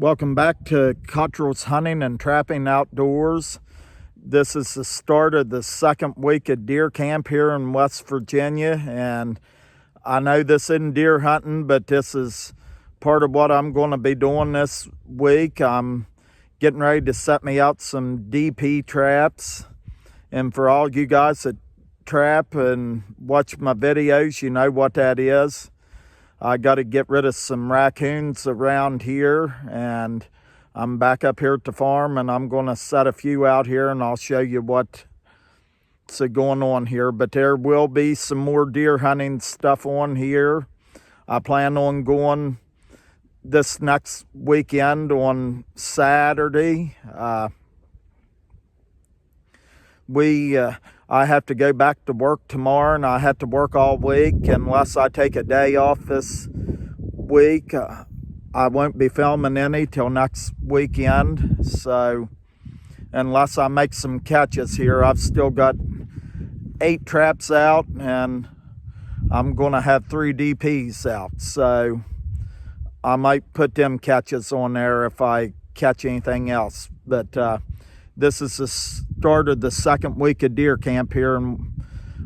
Welcome back to Cottrell's Hunting and Trapping Outdoors. This is the start of the second week of deer camp here in West Virginia, and I know this isn't deer hunting, but this is part of what I'm going to be doing this week. I'm getting ready to set me out some DP traps, and for all you guys that trap and watch my videos, you know what that is. I got to get rid of some raccoons around here, and I'm back up here at the farm, and I'm going to set a few out here, and I'll show you what's going on here. But there will be some more deer hunting stuff on here. I plan on going this next weekend on Saturday. I have to go back to work tomorrow, and I have to work all week unless I take a day off this week. I won't be filming any till next weekend. So unless I make some catches here, I've still got 8 traps out, and I'm going to have 3 DPs out. So I might put them catches on there if I catch anything else. But this is the start of the second week of deer camp here in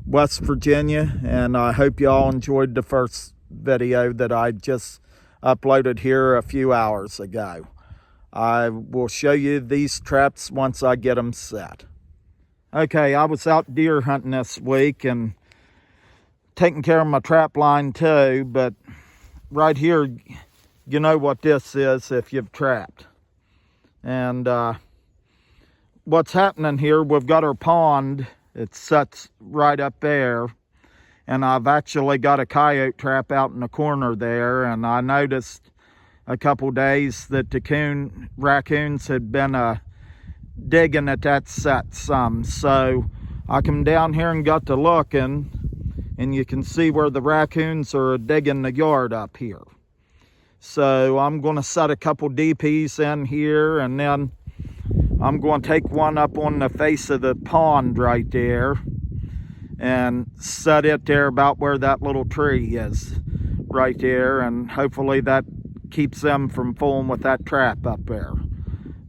West Virginia, and I hope you all enjoyed the first video that I just uploaded here a few hours ago. I will show you these traps once I get them set. Okay, I was out deer hunting this week and taking care of my trap line too, but right here, you know what this is if you've trapped. And what's happening here, we've got our pond. It sets right up there, and I've actually got a coyote trap out in the corner there, and I noticed a couple days that the raccoons had been digging at that set some. So I come down here and got to looking, and you can see where the raccoons are digging the yard up here. So I'm going to set a couple DPs in here, and then I'm going to take one up on the face of the pond right there and set it there about where that little tree is right there, and hopefully that keeps them from fooling with that trap up there.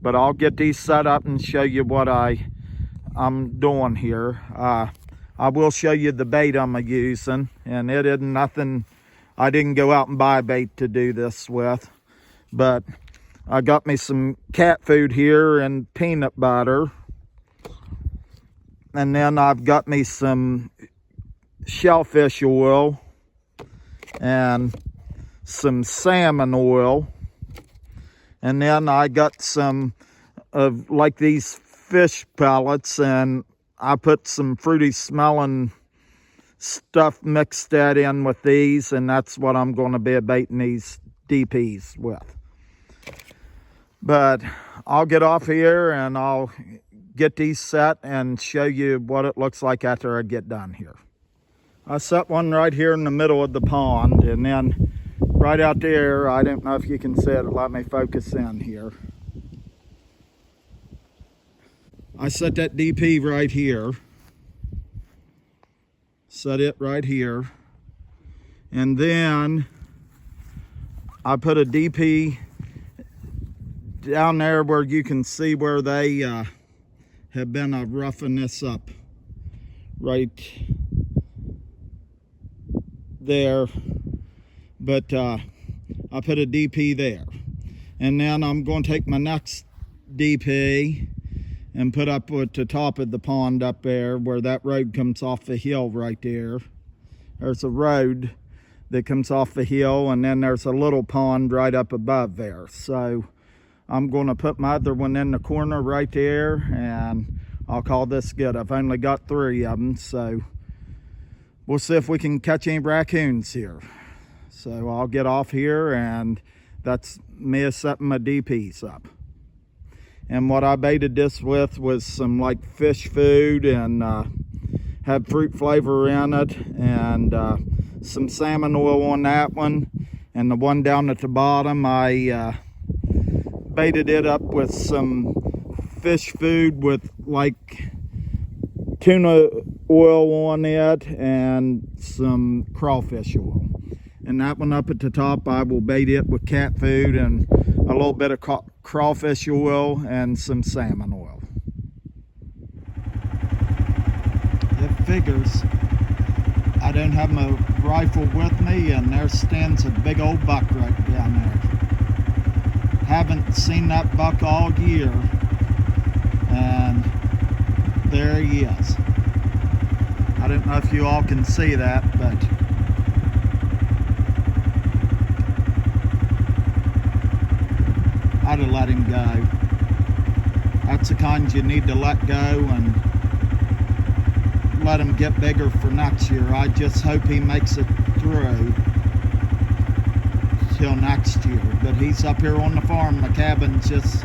But I'll get these set up and show you what I'm doing here. I will show you the bait I'm using, and it isn't nothing. I didn't go out and buy bait to do this with, but I got me some cat food here and peanut butter. And then I've got me some shellfish oil and some salmon oil. And then I got some of like these fish pellets, and I put some fruity smelling stuff, mixed that in with these, and that's what I'm going to be baiting these DPs with. But I'll get off here and I'll get these set and show you what it looks like after I get done here. I set one right here in the middle of the pond, and then right out there, I don't know if you can see it, let me focus in here. I set that DP right here. Set it right here. And then I put a DP down there where you can see where they have been roughing this up right there. But I put a DP there, and then I'm going to take my next DP and put up at the top of the pond up there where that road comes off the hill right there. There's a road that comes off the hill, and then there's a little pond right up above there. So I'm going to put my other one in the corner right there, and I'll call this good. I've only got 3 of them, so we'll see if we can catch any raccoons here. So I'll get off here, and that's me setting my DPs up. And what I baited this with was some like fish food, and had fruit flavor in it, and some salmon oil on that one. And the one down at the bottom, I baited it up with some fish food with like tuna oil on it and some crawfish oil. And that one up at the top, I will bait it with cat food and a little bit of crawfish oil and some salmon oil. It figures. I don't have my rifle with me, and there stands a big old buck right down there. Haven't seen that buck all year, and there he is. I don't know if you all can see that, but I'd have let him go. That's the kind you need to let go and let him get bigger for next year. I just hope he makes it through till next year. But he's up here on the farm. My cabin's just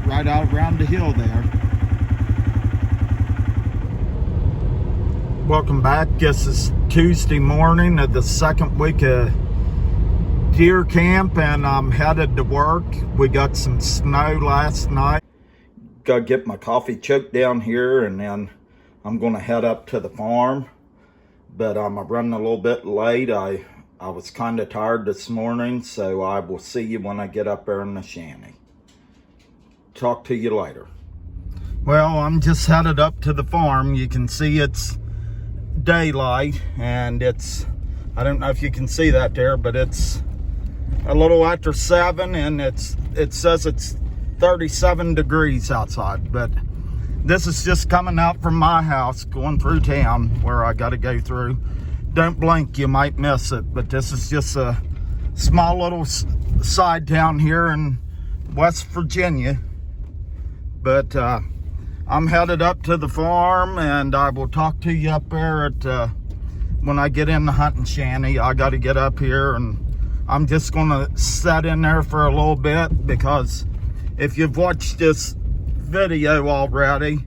right out around the hill there. Welcome back. This is Tuesday morning of the second week of deer camp, and I'm headed to work. We got some snow last night. Gotta get my coffee choked down here, and then I'm gonna head up to the farm. But I'm running a little bit late. I was kind of tired this morning, so I will see you when I get up there in the shanty. Talk to you later. Well, I'm just headed up to the farm. You can see it's daylight, and I don't know if you can see that there, but it's a little after 7, and it says it's 37 degrees outside. But this is just coming out from my house, going through town where I got to go through. Don't blink, you might miss it. But this is just a small little side town here in West Virginia. But I'm headed up to the farm, and I will talk to you up there at when I get in the hunting shanty. I got to get up here, and I'm just going to sit in there for a little bit, because if you've watched this video already,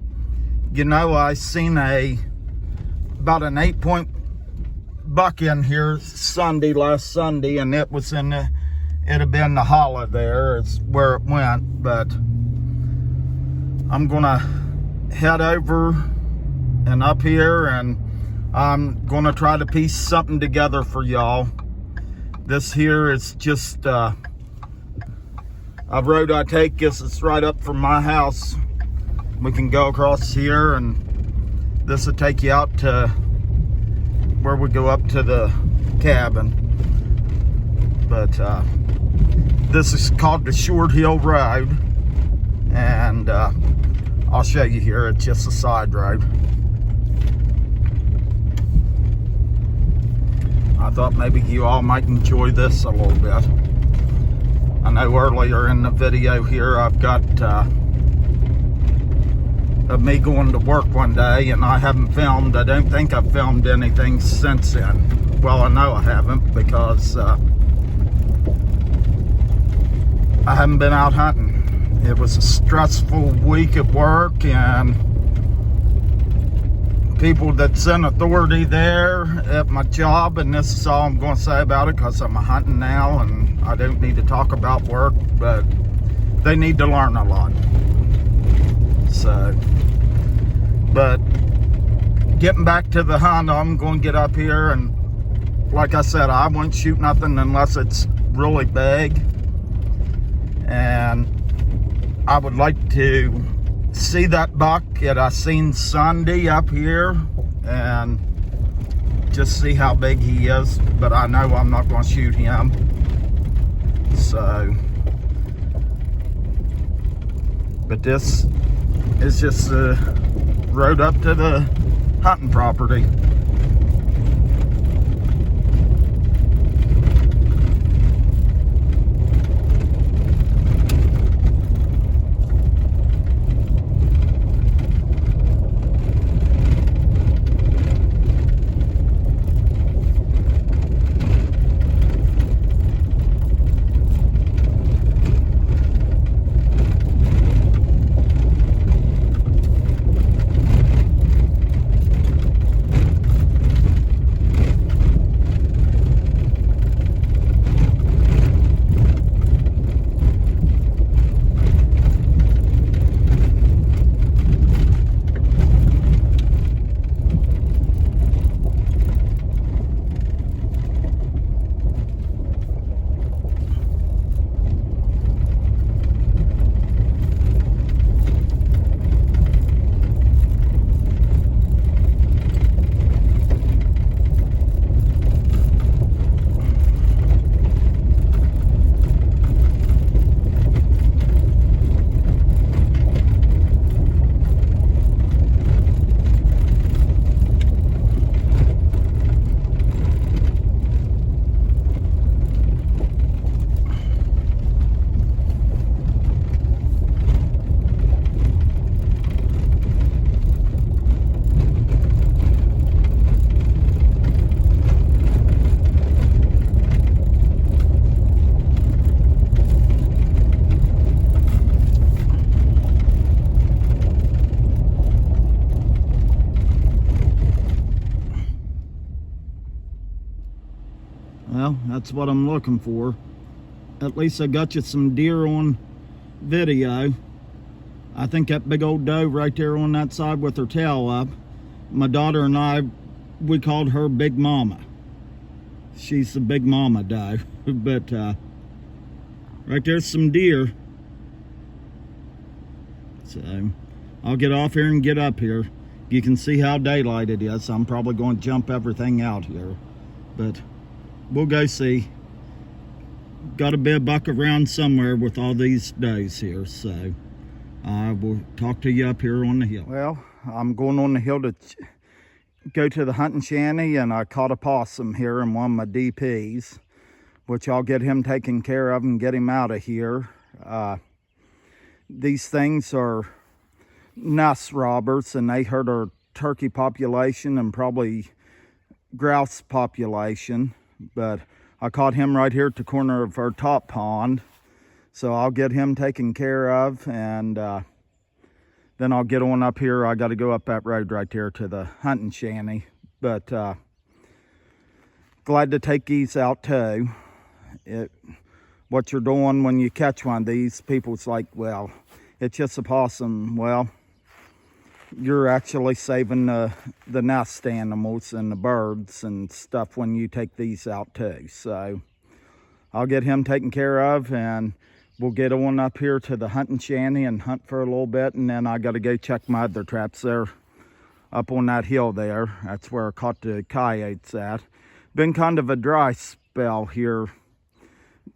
you know I seen about an 8-point buck in here last Sunday, and it had been the hollow there is where it went. But I'm gonna head over and up here, and I'm gonna try to piece something together for y'all. This here is just a road I take. This is right up from my house. We can go across here, and this will take you out to where we go up to the cabin. But this is called the Short Hill Road, and I'll show you here. It's just a side road. I thought maybe you all might enjoy this a little bit. I know earlier in the video here I've got of me going to work one day, and I haven't filmed. I don't think I've filmed anything since then. Well, I know I haven't, because I haven't been out hunting. It was a stressful week at work, and people that's in authority there at my job, and this is all I'm going to say about it, because I'm hunting now and I don't need to talk about work, but they need to learn a lot. So, but getting back to the hunt, I'm going to get up here, and like I said, I won't shoot nothing unless it's really big. And I would like to see that buck that I seen Sunday up here, and just see how big he is. But I know I'm not going to shoot him. So, but this is just the road up to the hunting property. Well, that's what I'm looking for. At least I got you some deer on video. I think that big old doe right there on that side with her tail up, my daughter and I, we called her Big Mama. She's the Big Mama doe. But right there's some deer. So I'll get off here and get up here. You can see how daylight it is. I'm probably going to jump everything out here. But we'll go see. Got to be a buck around somewhere with all these does here. So I will talk to you up here on the hill. Well, I'm going on the hill to go to the hunting shanty, and I caught a possum here in one of my DPs, which I'll get him taken care of and get him out of here. These things are nest robbers, and they hurt our turkey population and probably grouse population. But I caught him right here at the corner of our top pond, so I'll get him taken care of, and then I'll get on up here. I got to go up that road right there to the hunting shanty. But glad to take these out too. What you're doing when you catch one of these, people's like, well, it's just a possum. Well, you're actually saving the nest animals and the birds and stuff when you take these out too. So I'll get him taken care of, and we'll get on up here to the hunting shanty and hunt for a little bit, and then I got to go check my other traps there up on that hill there. That's where I caught the coyotes at. Been kind of a dry spell here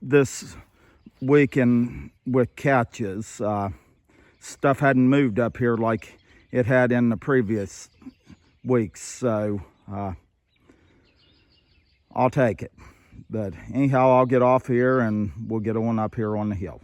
this weekend with catches. Stuff hadn't moved up here like it had in the previous weeks, so I'll take it. But anyhow, I'll get off here and we'll get on up here on the hill.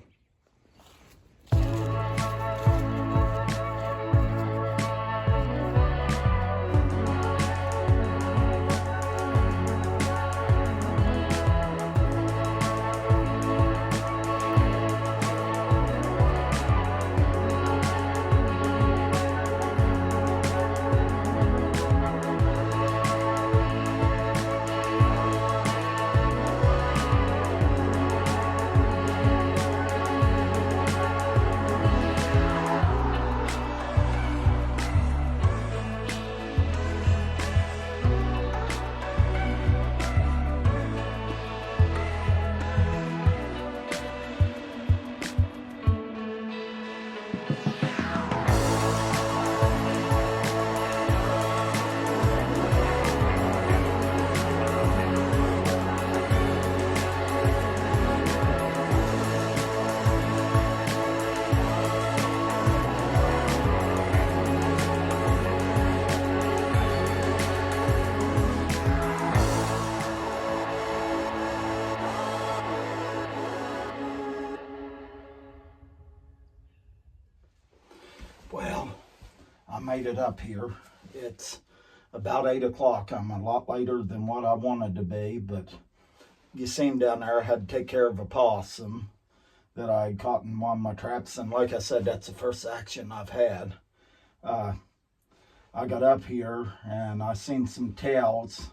Well, I made it up here. It's about 8 o'clock. I'm a lot later than what I wanted to be, but you seen down there I had to take care of a possum that I caught in one of my traps, and like I said, that's the first action I've had. I got up here and I seen some tails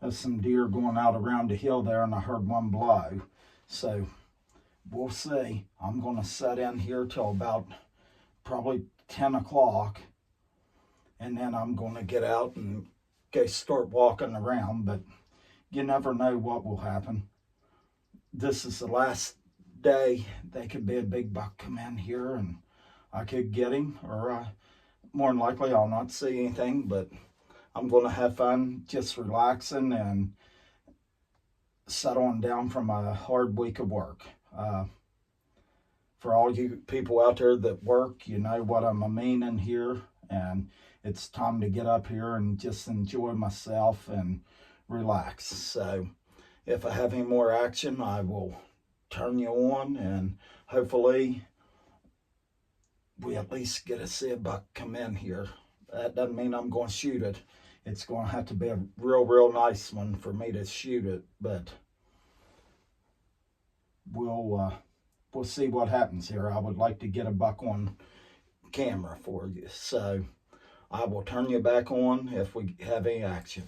of some deer going out around the hill there, and I heard one blow. So we'll see. I'm going to set in here till about probably 10 o'clock, and then I'm going to get out and go start walking around, but you never know what will happen. This is the last day they could be a big buck come in here and I could get him, or more than likely I'll not see anything, but I'm going to have fun just relaxing and settling down from a hard week of work. For all you people out there that work, you know what I'm meaning here, and it's time to get up here and just enjoy myself and relax. So if I have any more action, I will turn you on, and hopefully we at least get to see a buck come in here. That doesn't mean I'm going to shoot it. It's going to have to be a real nice one for me to shoot it, but we'll see what happens here. I would like to get a buck on camera for you, so I will turn you back on if we have any action.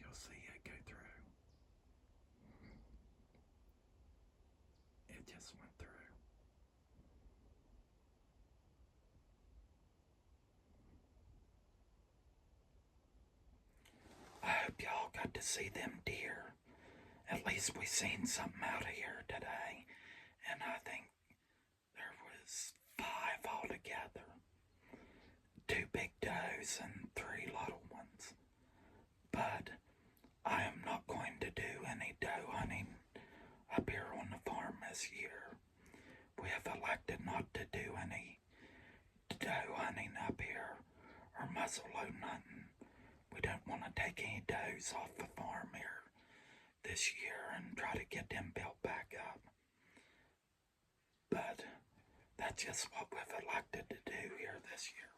You'll see it go through. It just went through. I hope y'all got to see them deer. At least we seen something out of here today. And I think there was 5 altogether. 2 big does and 3 little ones. But I am not going to do any doe hunting up here on the farm this year. We have elected not to do any doe hunting up here or muzzleload hunting. We don't want to take any does off the farm here this year and try to get them built back up. But that's just what we've elected to do here this year.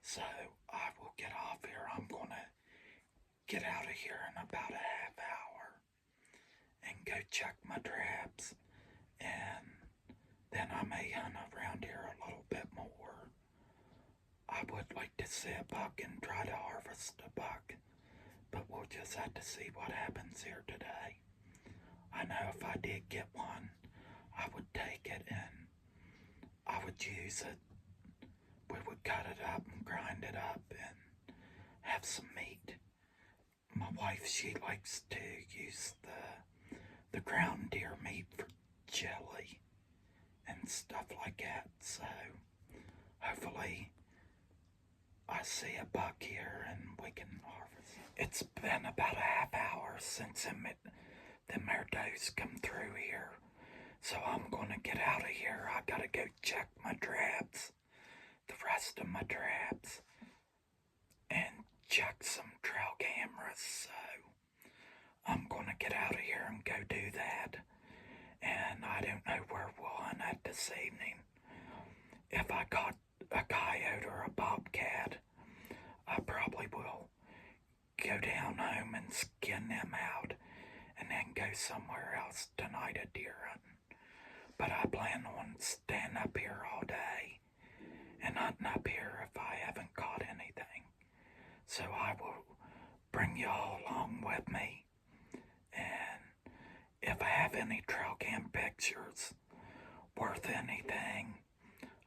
So I will get off here. I'm going to get out of here in about a half hour and go check my traps. And then I may hunt around here a little bit more. I would like to see a buck and try to harvest a buck, but we'll just have to see what happens here today. I know if I did get one, I would take it and I would use it. We would cut it up and grind it up and have some meat. My wife, she likes to use the ground deer meat for jelly and stuff like that, so hopefully I see a buck here and we can harvest. It's been about a half hour since them does come through here, so I'm gonna get out of here. I gotta go check my traps, the rest of my traps, and check some trail cameras, so I'm gonna get out of here and go do that. And I don't know where we'll hunt at this evening. If I caught a coyote or a bobcat, I probably will go down home and skin them out and then go somewhere else tonight at deer hunting. But I plan on staying up here all day and hunting up here if I haven't caught anything. So I will bring y'all along with me, and if I have any trail cam pictures worth anything,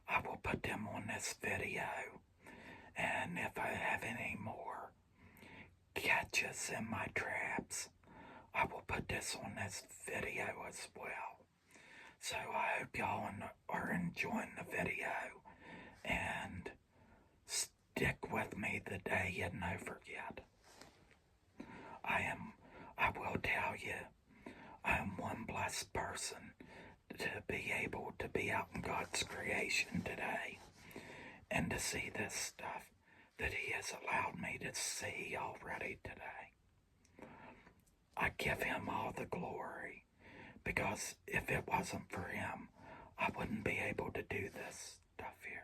I will put them on this video. And if I have any more catches in my traps, I will put this on this video as well. So I hope y'all are enjoying the video, and stick with me the day you never forget. I will tell you, I am one blessed person to be able to be out in God's creation today and to see this stuff that He has allowed me to see already today. I give Him all the glory, because if it wasn't for Him, I wouldn't be able to do this stuff here.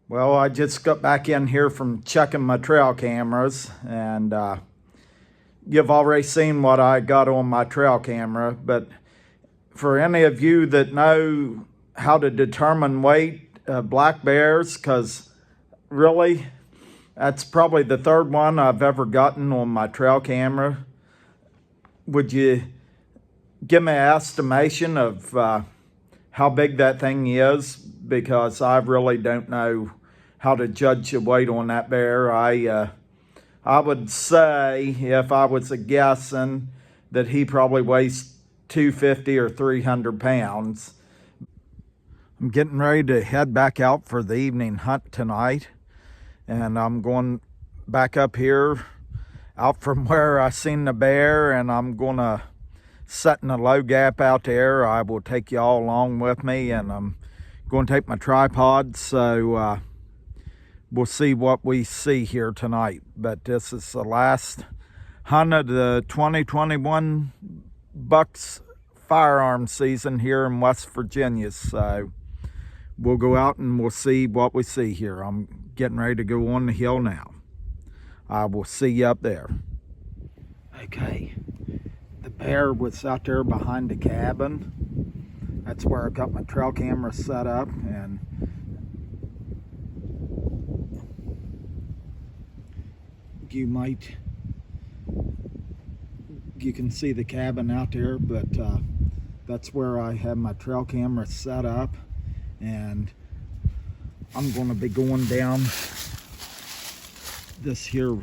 Well, I just got back in here from checking my trail cameras, and you've already seen what I got on my trail camera, but for any of you that know how to determine weight of black bears, because really, that's probably the 3rd one I've ever gotten on my trail camera, would you give me an estimation of how big that thing is? Because I really don't know how to judge the weight on that bear. I would say, if I was guessing, that he probably weighs 250 or 300 pounds. I'm getting ready to head back out for the evening hunt tonight, and I'm going back up here out from where I seen the bear, and I'm gonna set in a low gap out there. I will take y'all along with me, and I'm going to take my tripod, so we'll see what we see here tonight. But this is the last hunt of the 2021 Bucks firearm season here in West Virginia, so we'll go out and we'll see what we see here. I'm getting ready to go on the hill now. I will see you up there. Okay, the bear was out there behind the cabin. That's where I got my trail camera set up, and you can see the cabin out there, but that's where I have my trail camera set up, and I'm going to be going down this here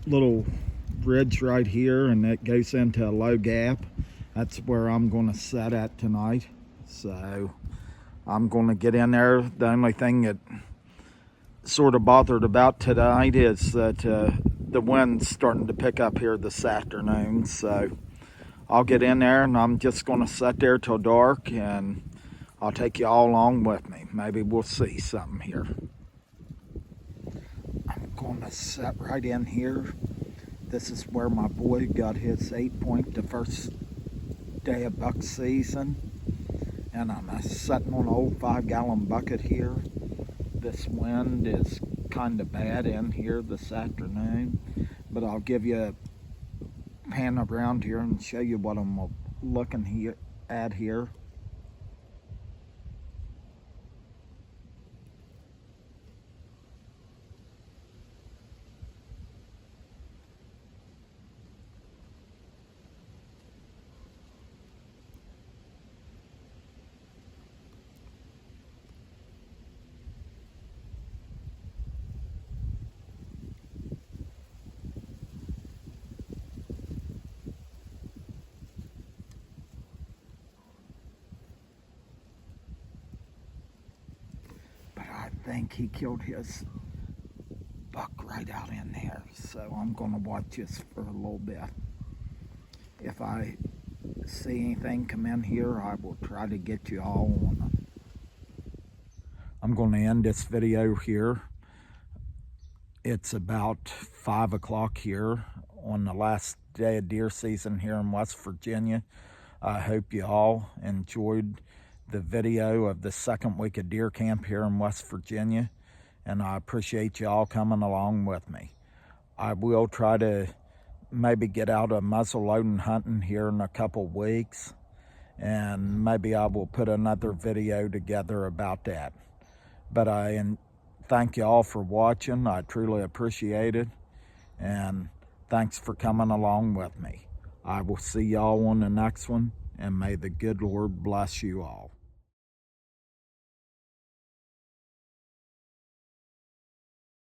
little bridge right here, and it goes into a low gap. That's where I'm going to set at tonight, so I'm going to get in there. The only thing that sort of bothered about tonight is that the wind's starting to pick up here this afternoon, so I'll get in there and I'm just going to sit there till dark, and I'll take you all along with me. Maybe we'll see something here. I'm going to sit right in here. This is where my boy got his 8-point the first day of buck season, and I'm sitting on an old 5-gallon bucket here. This wind is kind of bad in here this afternoon, but I'll give you a pan around here and show you what I'm looking at here. I think he killed his buck right out in there, so I'm going to watch this for a little bit. If I see anything come in here, I will try to get you all on it. I'm going to end this video here. It's about 5 o'clock here on the last day of deer season here in West Virginia. I hope you all enjoyed the video of the second week of deer camp here in West Virginia, and I appreciate you all coming along with me. I will try to maybe get out of muzzle loading hunting here in a couple weeks, and maybe I will put another video together about that. But I thank you all for watching. I truly appreciate it, and thanks for coming along with me. I will see y'all on the next one, and may the good Lord bless you all.